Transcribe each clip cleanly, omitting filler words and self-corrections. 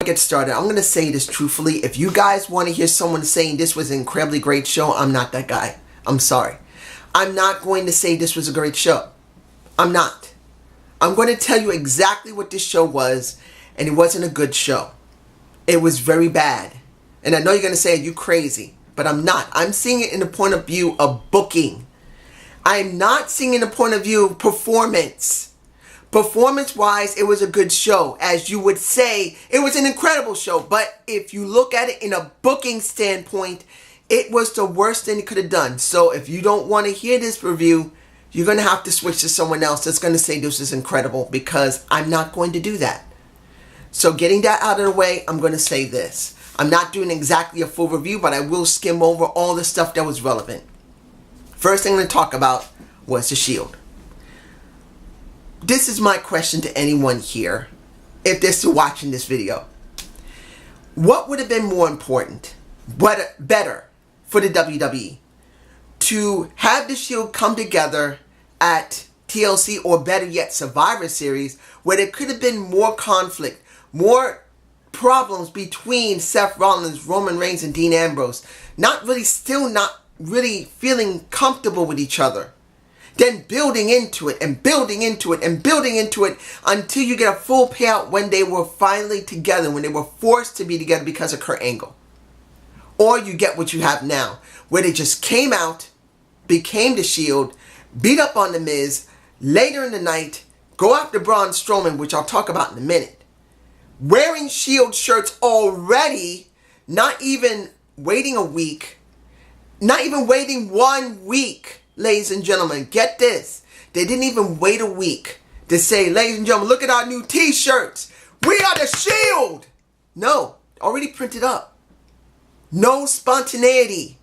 Get started, I'm going to say this truthfully. If you guys want to hear someone saying this was an incredibly great show, I'm not that guy. I'm sorry. I'm not going to say this was a great show. I'm not. I'm going to tell you exactly what this show was, and it wasn't a good show. It was very bad. And I know you're going to say, you crazy, but I'm not. I'm seeing it in the point of view of booking. I'm not seeing it in the point of view of performance. Performance-wise, it was a good show. As you would say, it was an incredible show. But if you look at it in a booking standpoint, it was the worst thing it could have done. So if you don't want to hear this review, you're going to have to switch to someone else that's going to say this is incredible, because I'm not going to do that. So getting that out of the way, I'm going to say this. I'm not doing exactly a full review, but I will skim over all the stuff that was relevant. First thing I'm going to talk about was The Shield. This is my question to anyone here, if they're still watching this video. What would have been more important, better for the WWE? To have The Shield come together at TLC, or better yet, Survivor Series, where there could have been more conflict, more problems between Seth Rollins, Roman Reigns, and Dean Ambrose. Not really feeling comfortable with each other. Then building into it and building into it and building into it until you get a full payout when they were finally together, when they were forced to be together because of Kurt Angle. Or you get what you have now, where they just came out, became The Shield, beat up on The Miz, later in the night, go after Braun Strowman, which I'll talk about in a minute. Wearing Shield shirts already, not even waiting a week, not even waiting 1 week. Ladies and gentlemen, get this. They didn't even wait a week to say, ladies and gentlemen, look at our new t-shirts. We are The Shield. No, already printed up. No spontaneity.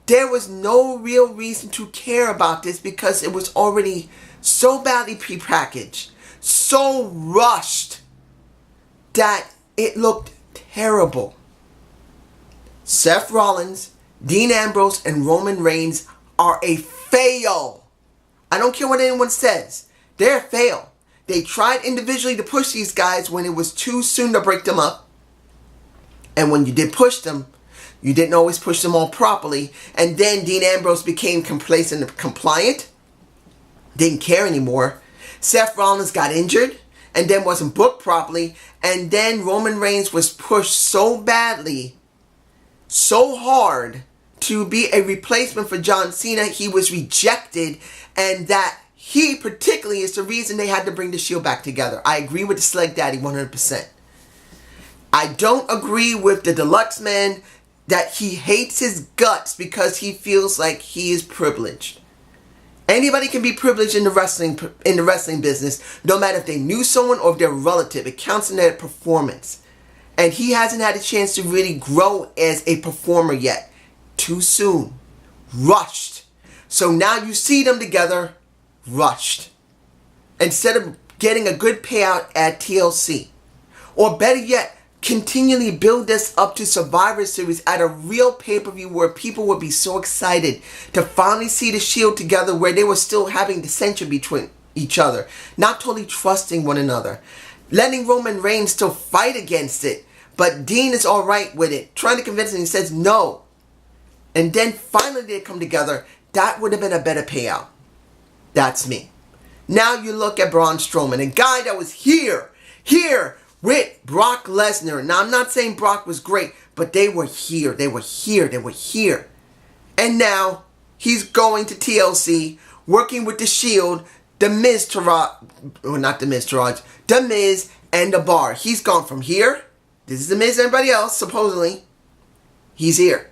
There was no real reason to care about this, because it was already so badly prepackaged, so rushed, that it looked terrible. Seth Rollins, Dean Ambrose, and Roman Reigns are a fail. I don't care what anyone says. They're a fail. They tried individually to push these guys when it was too soon to break them up. And when you did push them, you didn't always push them all properly. And then Dean Ambrose became complacent and compliant. Didn't care anymore. Seth Rollins got injured and then wasn't booked properly. And then Roman Reigns was pushed so badly, so hard, to be a replacement for John Cena. He was rejected, and that he particularly is the reason they had to bring The Shield back together. I agree with the Sleg Daddy 100%. I don't agree with the Deluxe Man that he hates his guts because he feels like he is privileged. Anybody can be privileged in the wrestling business, no matter if they knew someone or if they're a relative. It counts in their performance. And he hasn't had a chance to really grow as a performer yet. Too soon. Rushed. So now you see them together, rushed. Instead of getting a good payout at TLC. Or better yet, continually build this up to Survivor Series at a real pay-per-view where people would be so excited to finally see The Shield together, where they were still having dissension between each other. Not totally trusting one another. Letting Roman Reigns still fight against it. But Dean is alright with it. Trying to convince him, he says no. And then finally they come together. That would have been a better payout. That's me. Now you look at Braun Strowman, a guy that was here with Brock Lesnar. Now I'm not saying Brock was great, but they were here. And now he's going to TLC, working with The Shield, The Miz, The Miz and The Bar. He's gone from here. This is The Miz and everybody else, supposedly. He's here.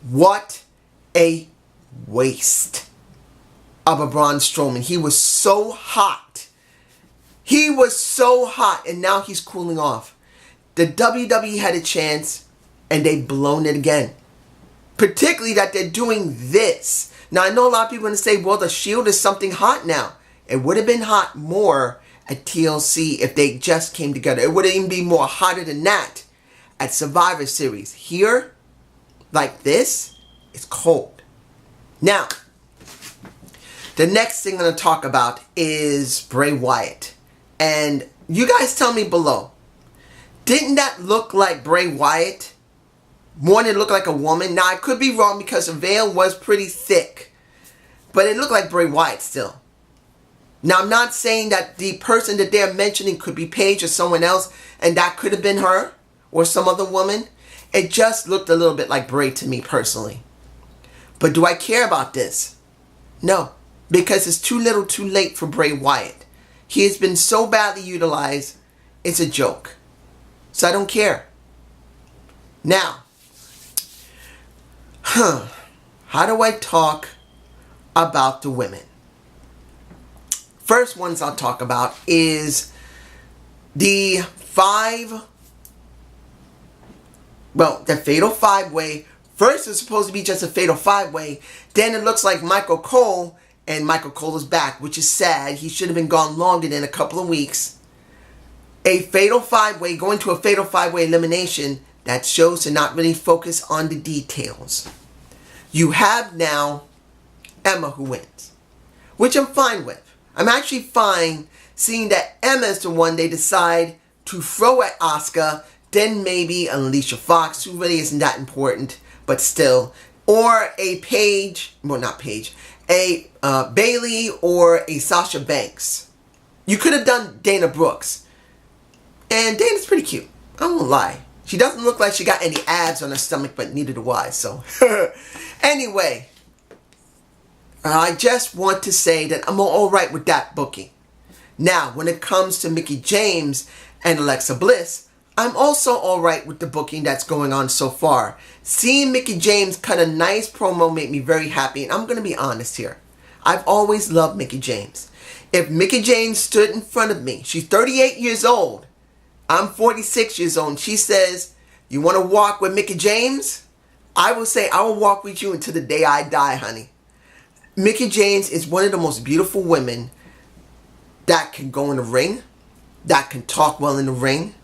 What a waste of a Braun Strowman. He was so hot. And now he's cooling off. The WWE had a chance, and they've blown it again. Particularly that they're doing this. Now, I know a lot of people are going to say, well, The Shield is something hot now. It would have been hot more at TLC if they just came together. It would even be more hotter than that at Survivor Series. Here, like this, it's cold. Now, the next thing I'm going to talk about is Bray Wyatt. And you guys tell me below, Didn't that look like Bray Wyatt? More than it looked like a woman. Now, I could be wrong because the veil was pretty thick. But it looked like Bray Wyatt still. Now, I'm not saying that the person that they're mentioning could be Paige or someone else, and that could have been her or some other woman. It just looked a little bit like Bray to me personally. But do I care about this? No, because it's too little too late for Bray Wyatt. He has been so badly utilized, it's a joke. So I don't care. Now, how do I talk about the women? First ones I'll talk about is the Fatal 5-Way. First it's supposed to be just a Fatal 5-Way. Then it looks like Michael Cole, and Michael Cole is back, which is sad. He should have been gone longer than a couple of weeks. A Fatal 5-Way, going to a Fatal 5-Way elimination, that shows to not really focus on the details. You have now Emma who wins, which I'm fine with. I'm actually fine seeing that Emma is the one they decide to throw at Asuka, then maybe Alicia Fox, who really isn't that important, but still, or a Paige, well not Paige, a Bayley or a Sasha Banks. You could have done Dana Brooks, and Dana's pretty cute, I won't lie. She doesn't look like she got any abs on her stomach, but neither do I, so. Anyway, I just want to say that I'm alright with that booking. Now, when it comes to Mickie James and Alexa Bliss, I'm also alright with the booking that's going on so far. Seeing Mickie James cut a nice promo made me very happy, and I'm going to be honest here. I've always loved Mickie James. If Mickie James stood in front of me, she's 38 years old, I'm 46 years old, and she says, "You want to walk with Mickie James?" I will say, I will walk with you until the day I die, honey. Mickie James is one of the most beautiful women that can go in the ring, that can talk well in the ring,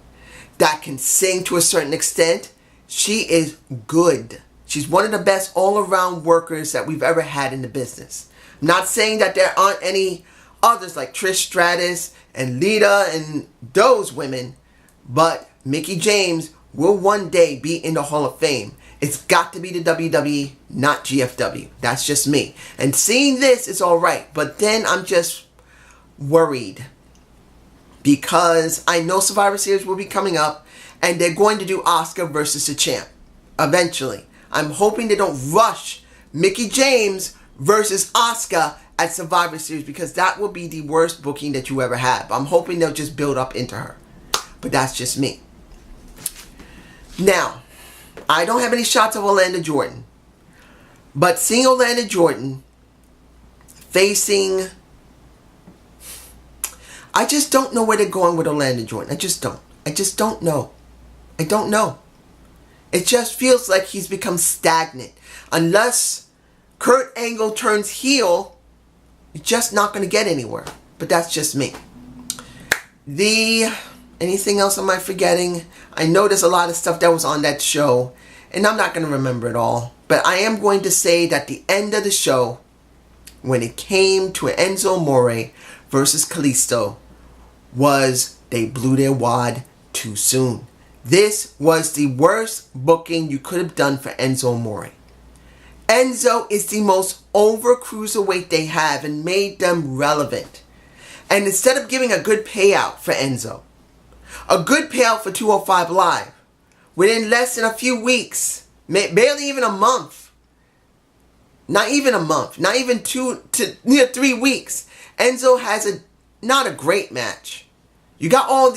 that can sing to a certain extent. She is good. She's one of the best all-around workers that we've ever had in the business. I'm not saying that there aren't any others like Trish Stratus and Lita and those women, but Mickie James will one day be in the Hall of Fame. It's got to be the WWE, not GFW. That's just me. And seeing this is alright, but then I'm just worried because I know Survivor Series will be coming up and they're going to do Asuka versus the champ eventually. I'm hoping they don't rush Mickie James versus Asuka at Survivor Series because that will be the worst booking that you ever have. I'm hoping they'll just build up into her. But that's just me. Now, I don't have any shots of Orlando Jordan. But seeing Orlando Jordan facing... I just don't know where they're going with Orlando Jordan. I just don't know. I don't know. It just feels like he's become stagnant. Unless Kurt Angle turns heel, you're just not going to get anywhere. But that's just me. Anything else am I forgetting? I know there's a lot of stuff that was on that show, and I'm not going to remember it all. But I am going to say that the end of the show, when it came to Enzo Amore versus Kalisto, was they blew their wad too soon. This was the worst booking you could have done for Enzo Amore. Enzo is the most over cruiserweight they have and made them relevant. And instead of giving a good payout for Enzo, a good payout for 205 Live, within less than a few weeks, barely even a month, not even 2 to near 3 weeks, Enzo has not a great match. You got all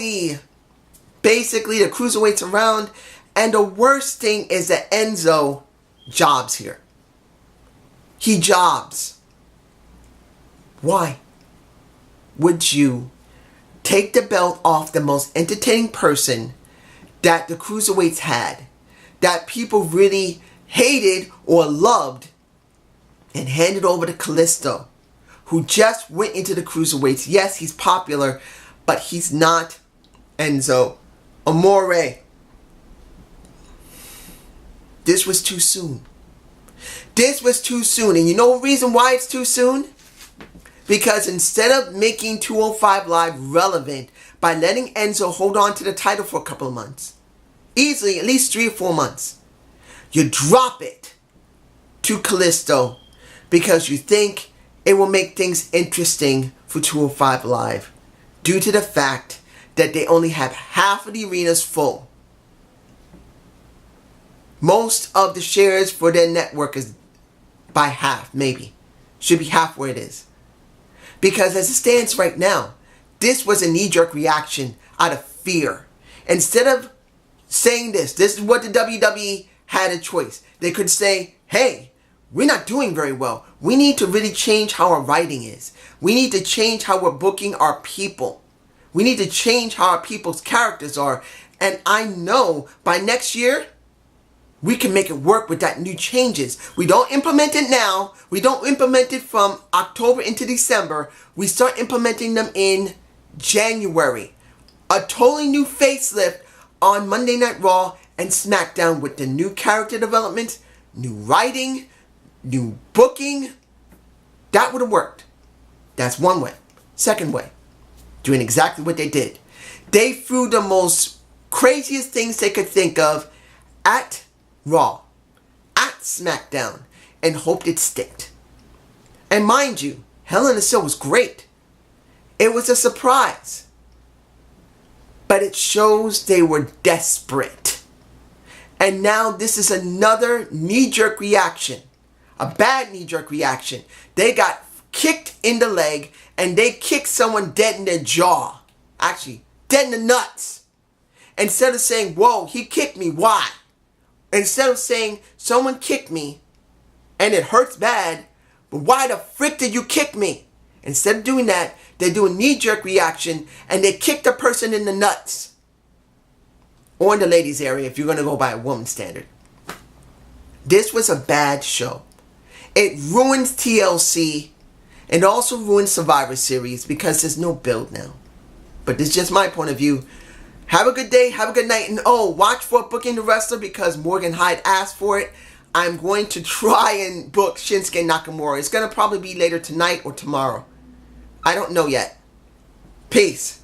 basically the cruiserweights around, and the worst thing is that Enzo jobs here. He jobs. Why would you take the belt off the most entertaining person that the cruiserweights had, that people really hated or loved, and hand it over to Kalisto, who just went into the cruiserweights? Yes, he's popular, but he's not Enzo Amore. This was too soon. This was too soon. And you know the reason why it's too soon? Because instead of making 205 Live relevant by letting Enzo hold on to the title for a couple of months. Easily, at least 3 or 4 months. You drop it to Kalisto because you think it will make things interesting for 205 Live due to the fact that they only have half of the arenas full. Most of the shares for their network is by half, maybe. Should be half where it is. Because as it stands right now, this was a knee-jerk reaction out of fear. Instead of saying this is what the WWE had a choice. They could say, hey, we're not doing very well. We need to really change how our writing is. We need to change how we're booking our people. We need to change how our people's characters are. And I know by next year, we can make it work with that new changes. We don't implement it now. We don't implement it from October into December. We start implementing them in January. A totally new facelift on Monday Night Raw and SmackDown with the new character development, new writing, new booking. That would have worked. That's one way. Second way, doing exactly what they did. They threw the most craziest things they could think of at Raw, at SmackDown, and hoped it sticked. And mind you, Hell in a Cell was great. It was a surprise. But it shows they were desperate. And now this is another knee-jerk reaction. A bad knee-jerk reaction. They got kicked in the leg and they kicked someone dead in their jaw. Actually, dead in the nuts. Instead of saying, whoa, he kicked me, why? Instead of saying, someone kicked me and it hurts bad, but why the frick did you kick me? Instead of doing that, they do a knee-jerk reaction and they kick the person in the nuts. Or in the ladies' area if you're going to go by a woman's standard. This was a bad show. It ruins TLC and also ruins Survivor Series because there's no build now. But this is just my point of view. Have a good day, have a good night, and oh, watch for booking the wrestler because Morgan Hyde asked for it. I'm going to try and book Shinsuke Nakamura. It's going to probably be later tonight or tomorrow. I don't know yet. Peace.